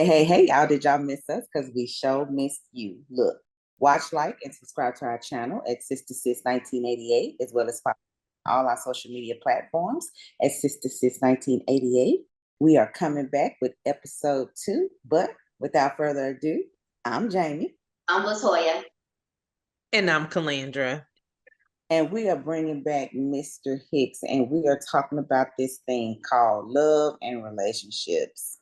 Hey, y'all, did y'all miss us? Because we sure missed you. Look, watch, like, and subscribe to our channel at Sister Sis 1988, as well as follow all our social media platforms at Sister Sis 1988. We are coming back with episode 2, but without further ado, I'm Jamie. I'm Latoya. And I'm Calandra. And we are bringing back Mr. Hicks, and we are talking about this thing called love and relationships.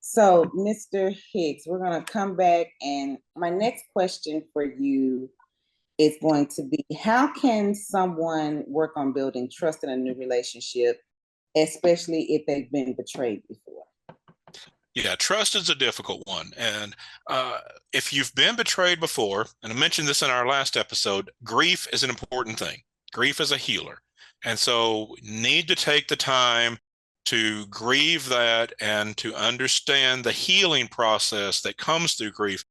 So, Mr. Hicks, we're going to come back, and my next question for you is going to be, how can someone work on building trust in a new relationship, especially if they've been betrayed before? Yeah, trust is a difficult one. And if you've been betrayed before, and I mentioned this in our last episode, grief is an important thing. Grief is a healer. And so need to take the time to grieve that and to understand the healing process that comes through grief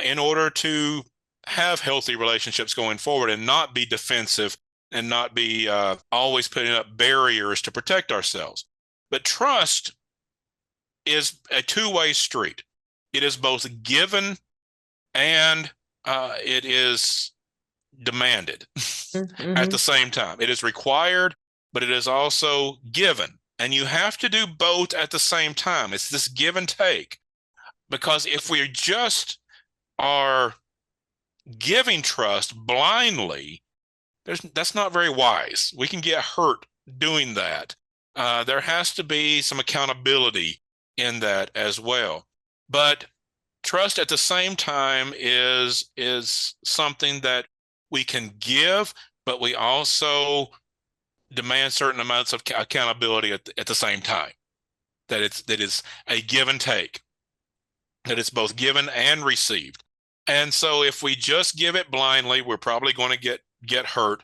in order to have healthy relationships going forward and not be defensive and not be always putting up barriers to protect ourselves. But trust is a two-way street. It is both given and it is demanded at the same time. It is required, but it is also given. And you have to do both at the same time. It's this give and take. Because if we just are giving trust blindly, that's not very wise. We can get hurt doing that. There has to be some accountability in that as well. But trust at the same time is something that we can give, but we also demand certain amounts of accountability at the same time. That is a give and take, that it's both given and received. And so if we just give it blindly, we're probably going to get hurt.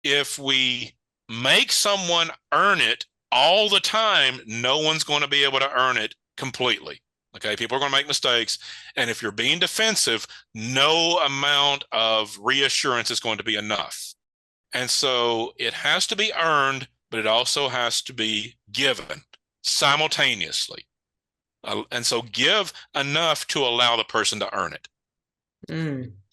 If we make someone earn it all the time, no one's going to be able to earn it completely. Okay, people are going to make mistakes. And if you're being defensive, no amount of reassurance is going to be enough. And so it has to be earned, but it also has to be given simultaneously. And so give enough to allow the person to earn it.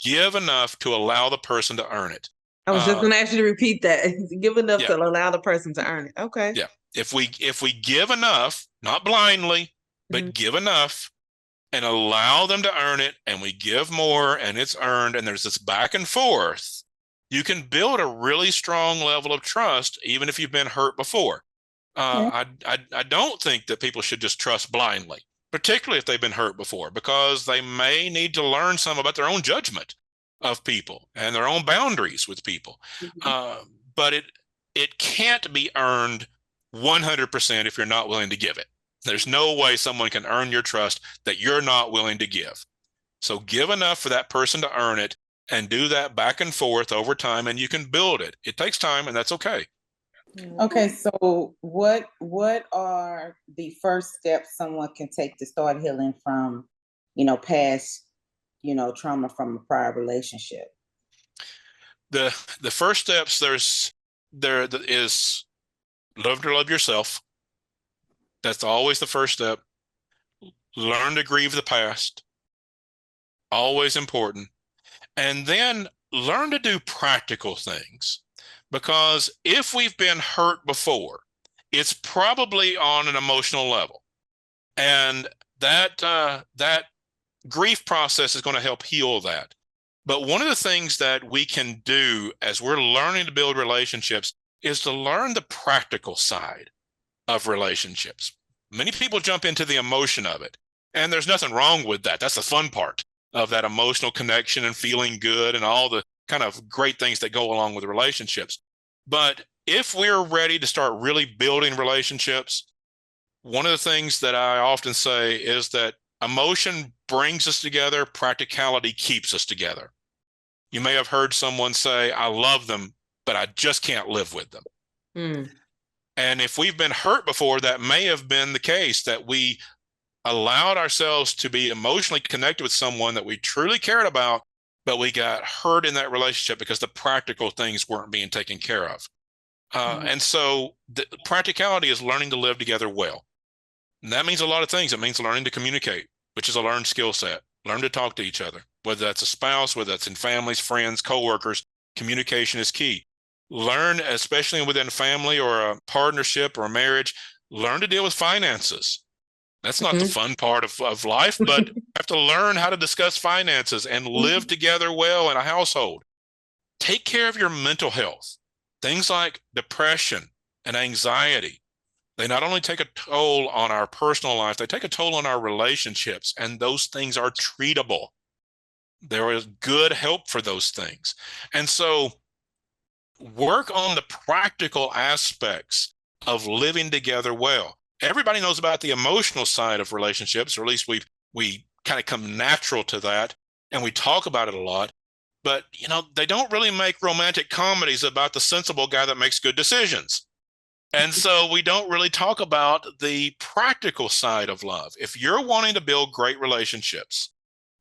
Give enough to allow the person to earn it. I was just going to ask you to repeat that. Give enough to allow the person to earn it. Okay. Yeah. If we give enough, not blindly, but give enough and allow them to earn it, and we give more and it's earned, and there's this back and forth, you can build a really strong level of trust, even if you've been hurt before. I don't think that people should just trust blindly, particularly if they've been hurt before, because they may need to learn some about their own judgment of people and their own boundaries with people. But it can't be earned 100% if you're not willing to give it. There's no way someone can earn your trust that you're not willing to give. So give enough for that person to earn it, and do that back and forth over time, and you can build it. It takes time, and that's okay. Okay, so what are the first steps someone can take to start healing from, past, trauma from a prior relationship? The first steps there is love to love yourself. That's always the first step. Learn to grieve the past. Always important. And then learn to do practical things. Because if we've been hurt before, it's probably on an emotional level. And that grief process is going to help heal that. But one of the things that we can do as we're learning to build relationships is to learn the practical side of relationships. Many people jump into the emotion of it, and there's nothing wrong with that. That's the fun part of that emotional connection and feeling good and all the kind of great things that go along with relationships. But if we're ready to start really building relationships, one of the things that I often say is that emotion brings us together, practicality keeps us together. You may have heard someone say, I love them, but I just can't live with them. And if we've been hurt before, that may have been the case, that we allowed ourselves to be emotionally connected with someone that we truly cared about, but we got hurt in that relationship because the practical things weren't being taken care of. And so the practicality is learning to live together well. And that means a lot of things. It means learning to communicate. which is a learned skill set. Learn to talk to each other, whether that's a spouse, whether that's in families, friends, coworkers. Communication is key. Learn, especially within a family or a partnership or a marriage, learn to deal with finances. That's not the fun part of life, but you have to learn how to discuss finances and live together well in a household. Take care of your mental health. Things like depression and anxiety, they not only take a toll on our personal life, they take a toll on our relationships, and those things are treatable. There is good help for those things. And so work on the practical aspects of living together well. Everybody knows about the emotional side of relationships, or at least we kind of come natural to that, and we talk about it a lot. But, you know, they don't really make romantic comedies about the sensible guy that makes good decisions. And so we don't really talk about the practical side of love. If you're wanting to build great relationships,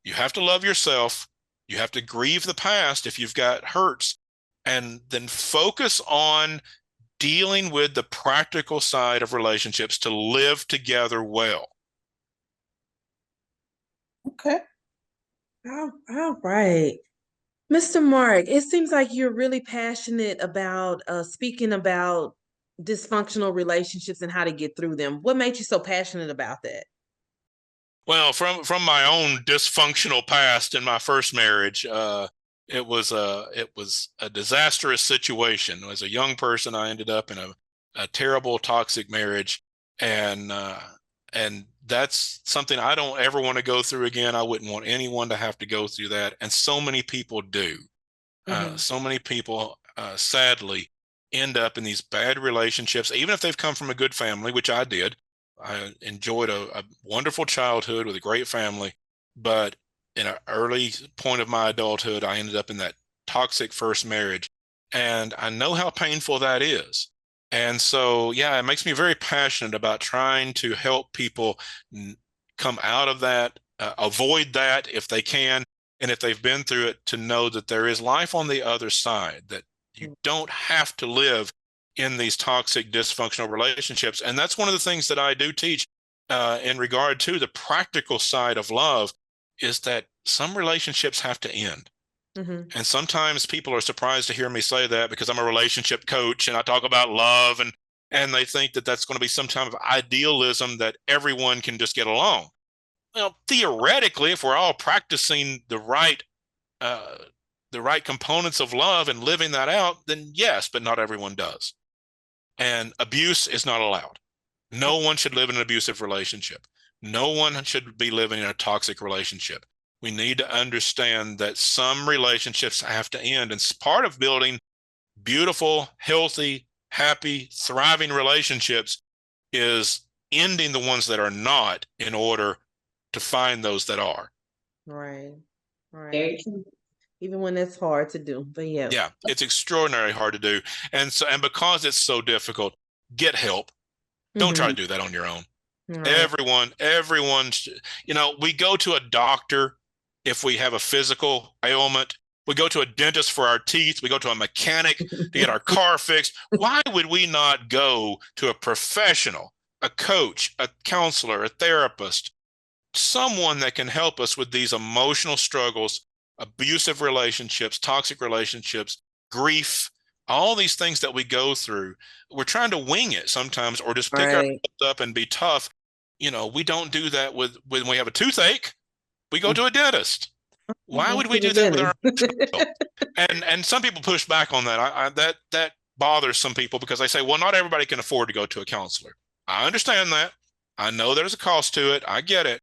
you have to love yourself. You have to grieve the past if you've got hurts, and then focus on dealing with the practical side of relationships to live together well. Okay. All right. Mr. Mark, it seems like you're really passionate about speaking about dysfunctional relationships and how to get through them. What made you so passionate about that? Well, from my own dysfunctional past in my first marriage, it was a disastrous situation. As a young person, I ended up in a terrible toxic marriage, and that's something I don't ever want to go through again. I wouldn't want anyone to have to go through that, and so many people do. So many people, sadly, end up in these bad relationships, even if they've come from a good family, which I did. I enjoyed a wonderful childhood with a great family, but in an early point of my adulthood, I ended up in that toxic first marriage, and I know how painful that is. And so, yeah, it makes me very passionate about trying to help people come out of that, avoid that if they can, and if they've been through it, to know that there is life on the other side, that you don't have to live in these toxic, dysfunctional relationships. And that's one of the things that I do teach in regard to the practical side of love, is that some relationships have to end. And sometimes people are surprised to hear me say that, because I'm a relationship coach and I talk about love, and they think that that's going to be some kind of idealism that everyone can just get along. Well, theoretically, if we're all practicing the right components of love and living that out, then yes, but not everyone does. And abuse is not allowed. No one should live in an abusive relationship. No one should be living in a toxic relationship. We need to understand that some relationships have to end. And part of building beautiful, healthy, happy, thriving relationships is ending the ones that are not, in order to find those that are. Right. Even when it's hard to do, but yeah, it's extraordinarily hard to do. And so, and because it's so difficult, get help. Don't try to do that on your own. Everyone, you know, we go to a doctor if we have a physical ailment. We go to a dentist for our teeth. We go to a mechanic to get our car fixed. Why would we not go to a professional, a coach, a counselor, a therapist, someone that can help us with these emotional struggles, abusive relationships, toxic relationships, grief, all these things that we go through? We're trying to wing it sometimes, or just pick ourselves up and be tough. You know, we don't do that when we have a toothache. We go to a dentist. Why would we do that with our and some people push back on that. That bothers some people, because they say, well, not everybody can afford to go to a counselor. I understand that. I know there's a cost to it. I get it.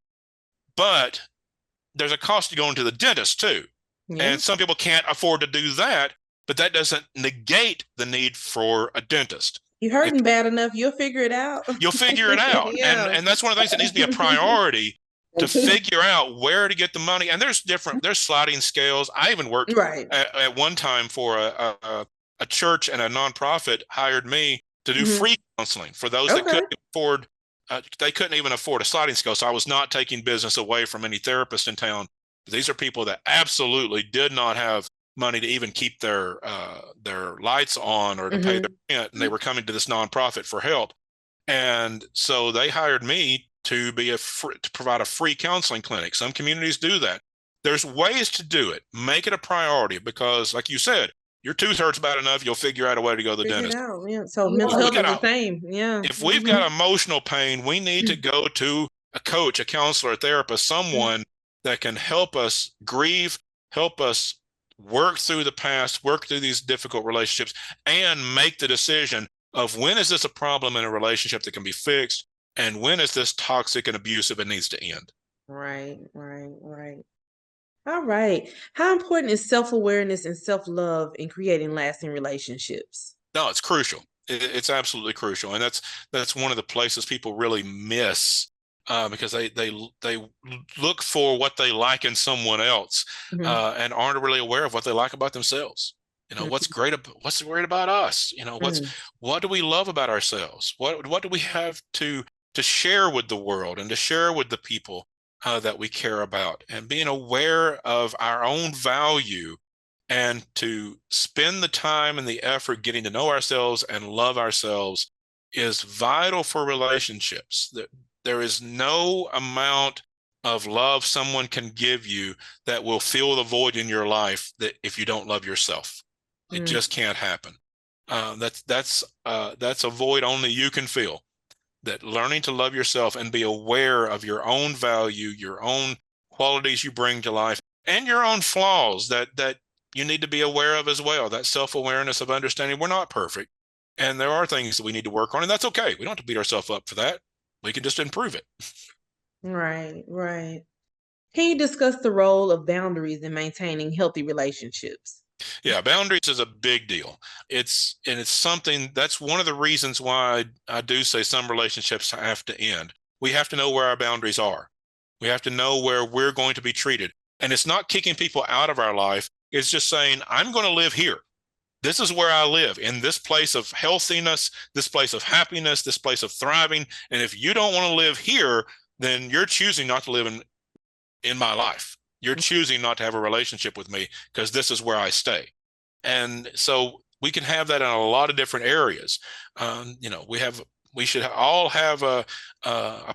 But there's a cost to going to the dentist too. And some people can't afford to do that, but that doesn't negate the need for a dentist. You're hurting bad enough, you'll figure it out. You'll figure it out. And that's one of the things that needs to be a priority, to figure out where to get the money. And there's sliding scales. I even worked at one time for a church, and a nonprofit hired me to do free counseling for those that couldn't afford. They couldn't even afford a sliding scale. So I was not taking business away from any therapist in town. These are people that absolutely did not have money to even keep their lights on, or to pay their rent, and they were coming to this nonprofit for help. And so they hired me to to provide a free counseling clinic. Some communities do that. There's ways to do it. Make it a priority because, like you said, your tooth hurts bad enough, you'll figure out a way to go to the Figure it dentist. out. Yeah. So Yeah. mental health is the same. Yeah. If we've Mhm. got emotional pain, we need to go to a coach, a counselor, a therapist, someone that can help us grieve, help us work through the past, work through these difficult relationships, and make the decision of when is this a problem in a relationship that can be fixed, and when is this toxic and abusive and needs to end. Right, right, right. All right. How important is self-awareness and self-love in creating lasting relationships? No, it's crucial. It's absolutely crucial, and that's one of the places people really miss because they look for what they like in someone else Mhm. and aren't really aware of what they like about themselves. What's great about us? Mhm. What do we love about ourselves? What do we have to share with the world and to share with the people that we care about? And being aware of our own value and to spend the time and the effort getting to know ourselves and love ourselves is vital for relationships. There is no amount of love someone can give you that will fill the void in your life that if you don't love yourself. It Mm. just can't happen. That's a void only you can fill. That learning to love yourself and be aware of your own value, your own qualities you bring to life, and your own flaws that you need to be aware of as well. That self-awareness of understanding we're not perfect, and there are things that we need to work on, and that's okay. We don't have to beat ourselves up for that. We can just improve it. Right, right. Can you discuss the role of boundaries in maintaining healthy relationships? Yeah, boundaries is a big deal. It's something that's one of the reasons why I do say some relationships have to end. We have to know where our boundaries are. We have to know where we're going to be treated. And it's not kicking people out of our life. It's just saying, I'm going to live here. This is where I live, in this place of healthiness, this place of happiness, this place of thriving. And if you don't want to live here, then you're choosing not to live in my life. You're choosing not to have a relationship with me because this is where I stay. And so we can have that in a lot of different areas. We should all have a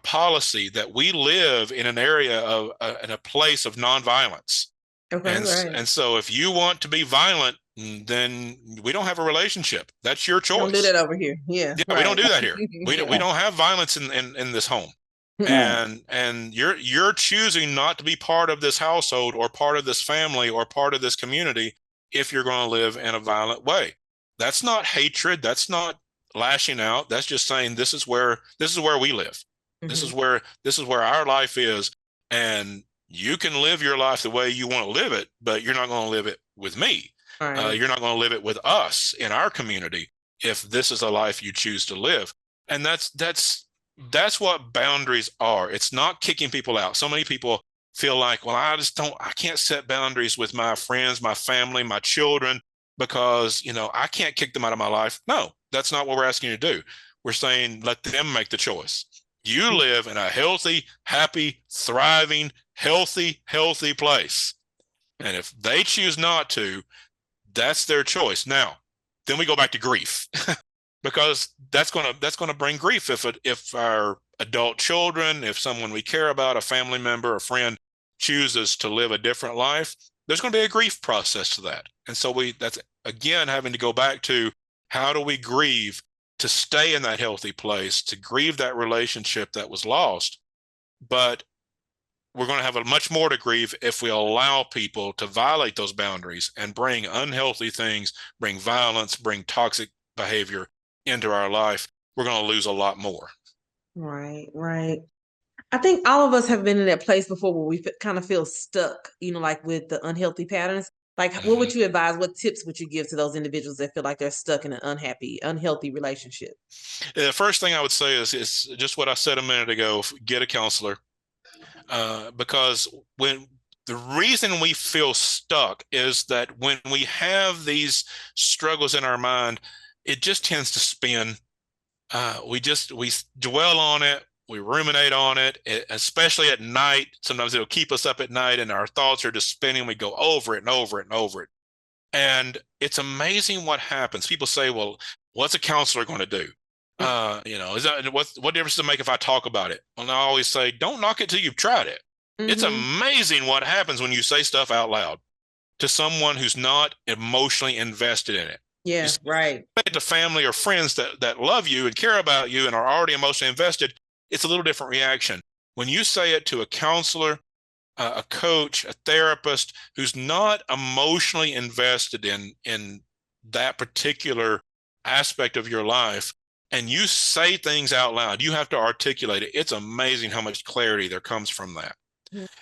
policy that we live in an area of in a place of nonviolence. Okay, And right. and so if you want to be violent, then we don't have a relationship. That's your Don't do choice. that over here. Yeah, Yeah, we don't right. do that here. We Yeah. don't have violence in this home. Right. And you're choosing not to be part of this household or part of this family or part of this community if you're going to live in a violent way. That's not hatred. That's not lashing out. That's just saying this is where we live. This is Mhm. where our life is, and you can live your life the way you want to live it, but you're not going to live it with me. Right. You're not going to live it with us in our community if this is a life you choose to live. And that's what boundaries are. It's not kicking people out. So many people feel like, well, I can't set boundaries with my friends, my family, my children, because, I can't kick them out of my life. No, that's not what we're asking you to do. We're saying, let them make the choice. You live in a healthy, happy, thriving, healthy place. And if they choose not to, that's their choice. Now, then we go back to grief. Because that's gonna bring grief if our adult children, if someone we care about, a family member, a friend chooses to live a different life, there's going to be a grief process to that. And so that's again having to go back to how do we grieve to stay in that healthy place, to grieve that relationship that was lost. But we're going to have a much more to grieve if we allow people to violate those boundaries and bring unhealthy things, bring violence, bring toxic behavior into our life. We're going to lose a lot more. Right, right. I think all of us have been in that place before where we kind of feel stuck, like with the unhealthy patterns. Like, what would you advise? What tips would you give to those individuals that feel like they're stuck in an unhealthy relationship? The first thing I would say is just what I said a minute ago: get a counselor, because when the reason we feel stuck is that when we have these struggles in our mind, it just tends to spin. We dwell on it. We ruminate on it, especially at night. Sometimes it'll keep us up at night and our thoughts are just spinning. We go over it and over it and over it. And it's amazing what happens. People say, well, what's a counselor going to do? Is that what difference does it make if I talk about it? And I always say, don't knock it till you've tried it. It's amazing what happens when you say stuff out loud to someone who's not emotionally invested in it. Yeah, right. To family or friends that love you and care about you and are already emotionally invested, it's a little different reaction. When you say it to a counselor, a coach, a therapist who's not emotionally invested in that particular aspect of your life, and you say things out loud, you have to articulate it. It's amazing how much clarity there comes from that.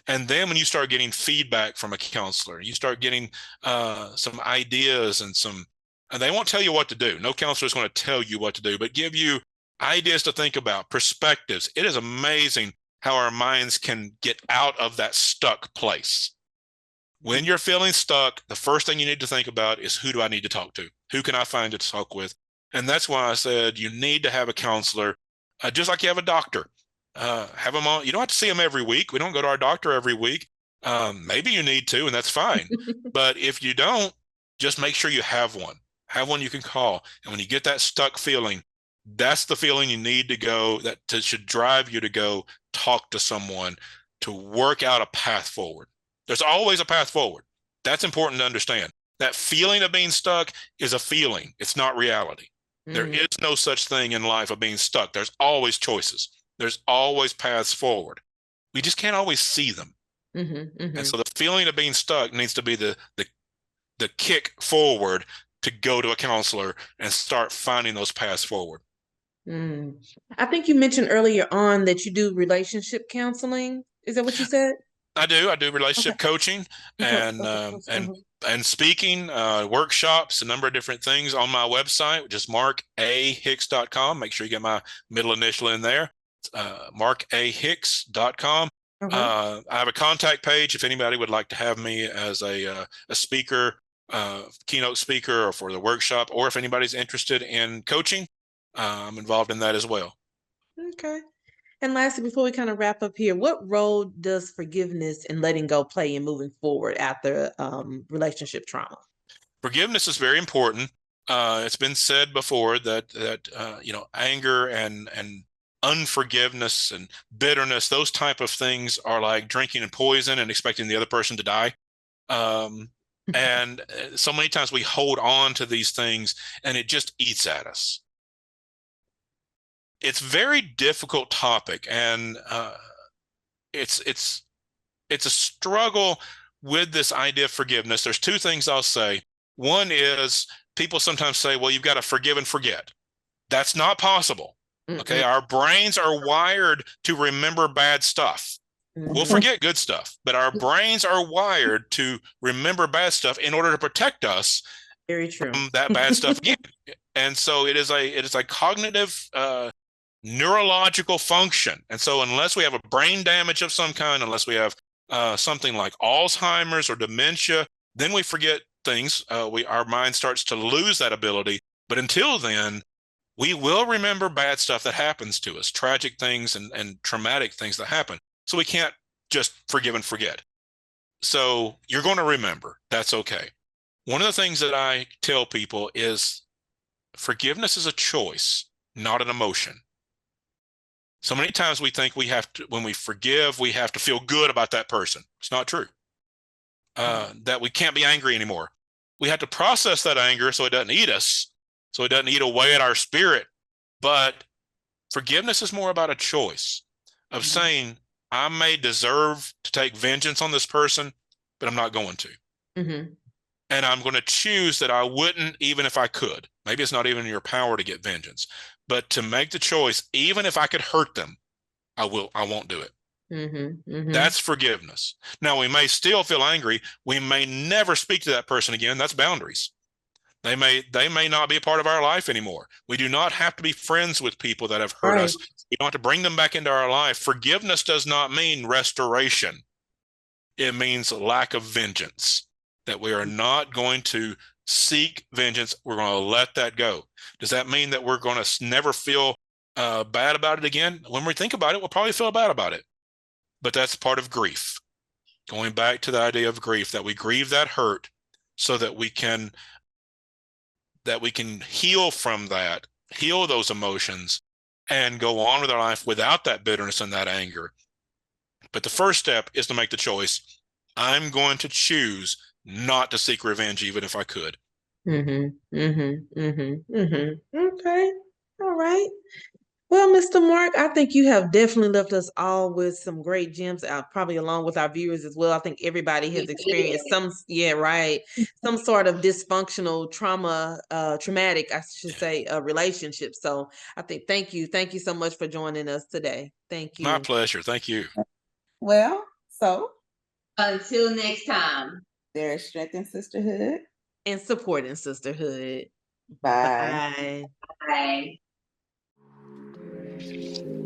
And then when you start getting feedback from a counselor, you start getting some ideas and they won't tell you what to do. No counselor is going to tell you what to do, but give you ideas to think about, perspectives. It is amazing how our minds can get out of that stuck place. When you're feeling stuck, the first thing you need to think about is, who do I need to talk to? Who can I find to talk with? And that's why I said you need to have a counselor, just like you have a doctor. Have them on. You don't have to see them every week. We don't go to our doctor every week. Maybe you need to, and that's fine. But if you don't, just make sure you have one. Have one you can call. And when you get that stuck feeling, that's the feeling you need to go, should drive you to go talk to someone to work out a path forward. There's always a path forward. That's important to understand. That feeling of being stuck is a feeling. It's not reality. There is no such thing in life of being stuck. There's always choices. There's always paths forward. We just can't always see them. And so the feeling of being stuck needs to be the kick forward to go to a counselor and start finding those paths forward. I think you mentioned earlier on that you do relationship counseling. Is that what you said? I do relationship coaching and speaking, workshops, a number of different things on my website, which is markahicks.com. Make sure you get my middle initial in there. markahicks.com. I have a contact page if anybody would like to have me as a speaker, keynote speaker, or for the workshop, or if anybody's interested in coaching, I'm involved in that as well. Okay. And lastly, before we kind of wrap up here, what role does forgiveness and letting go play in moving forward after relationship trauma? Forgiveness is very important. It's been said before that anger and unforgiveness and bitterness, those type of things are like drinking and poison and expecting the other person to die. And so many times we hold on to these things and it just eats at us. It's a very difficult topic, and it's a struggle with this idea of forgiveness. There's two things I'll say. One is, people sometimes say, well, you've got to forgive and forget. That's not possible. Okay, our brains are wired to remember bad stuff. We'll forget good stuff, but our brains are wired to remember bad stuff in order to protect us from that bad stuff again. And so it is a cognitive neurological function. And so unless we have a brain damage of some kind, unless we have something like Alzheimer's or dementia, then we forget things. Our mind starts to lose that ability. But until then, we will remember bad stuff that happens to us, tragic things and traumatic things that happen. So we can't just forgive and forget. So you're going to remember. That's okay. One of the things that I tell people is forgiveness is a choice, not an emotion. So many times we think when we forgive, we have to feel good about that person. It's not true. That we can't be angry anymore. We have to process that anger so it doesn't eat us, so it doesn't eat away at our spirit. But forgiveness is more about a choice of saying, I may deserve to take vengeance on this person, but I'm not going to. And I'm going to choose that I wouldn't, even if I could. Maybe it's not even in your power to get vengeance, but to make the choice, even if I could hurt them, I won't do it. That's forgiveness. Now, we may still feel angry. We may never speak to that person again. That's boundaries. They may not be a part of our life anymore. We do not have to be friends with people that have hurt us. We don't have to bring them back into our life. Forgiveness does not mean restoration. It means lack of vengeance, that we are not going to seek vengeance. We're going to let that go. Does that mean that we're going to never feel bad about it again? When we think about it, we'll probably feel bad about it. But that's part of grief. Going back to the idea of grief, that we grieve that hurt so that we can heal from that heal those emotions, and go on with our life without that bitterness and that anger. But the first step is to make the choice. I'm going to choose not to seek revenge, even if I could. Okay. All right. Well, Mr. Mark, I think you have definitely left us all with some great gems, probably along with our viewers as well. I think everybody has experienced some sort of dysfunctional traumatic, I should say, relationship. So I think, thank you so much for joining us today. Thank My you. pleasure. Thank you. Well, so Until next time. there is strength in sisterhood. And supporting sisterhood. Bye. Bye. Bye.